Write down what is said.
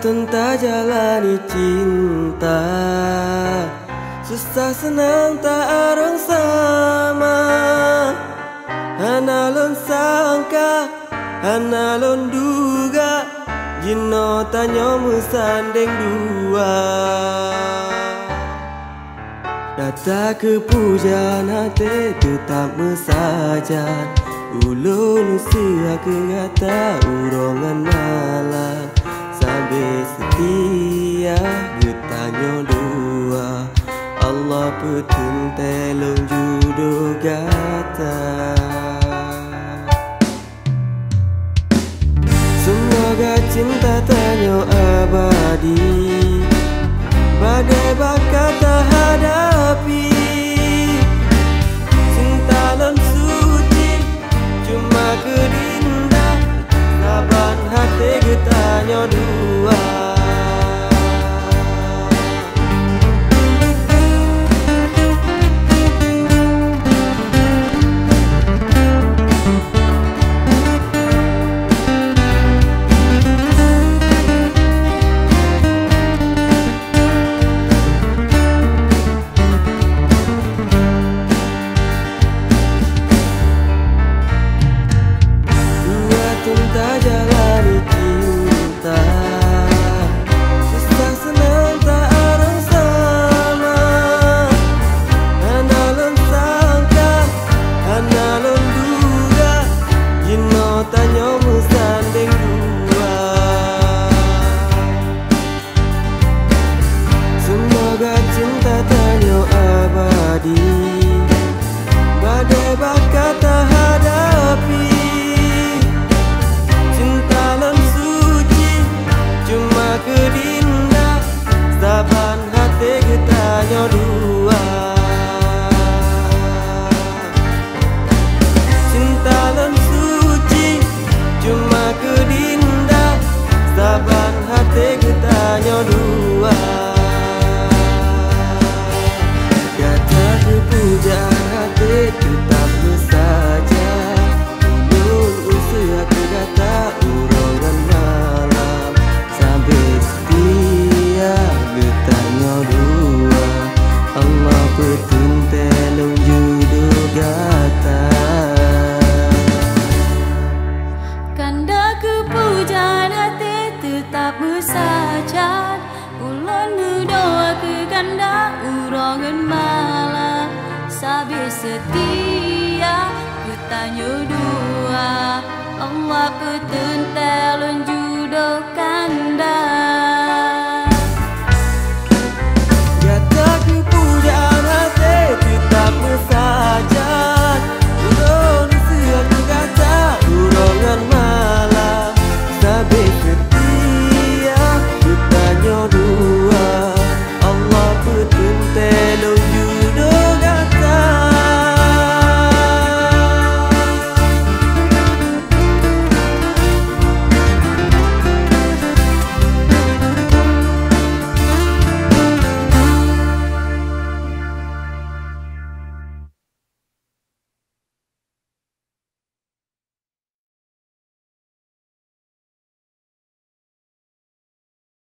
Tunta jalani cinta, susah senang tak arang sama. Analon sangka, analon duga, jino tanyo musandeng dua. Data kepujian hati tetap mesajan, ulun usia kegata urongan malam. Sampai setia getanyo dua, Allah petun telung judo gata. Semoga cinta tanyo abadi, badai bakal tak hadapi. Cinta lon suci, cuma kedinda, saban hati getanyo dua. Badai bakal tak hadapi. Cinta lon suci, cuma kedinda, saban hati getanyo dua. Cinta lon suci, cuma kedinda, saban hati getanyo dua. Pujaan hati tetap saja, ulun usia kegata urongan malam. Sampai setia getanyo dua, Allah petun telung judo gata. Kanda kepujaan hati tetap saja, ulun doa ke kanda urongan malam. Sampai setia getanyo dua, Allah petun telun judo kanda. Gata kepujaan hati tetap mesra.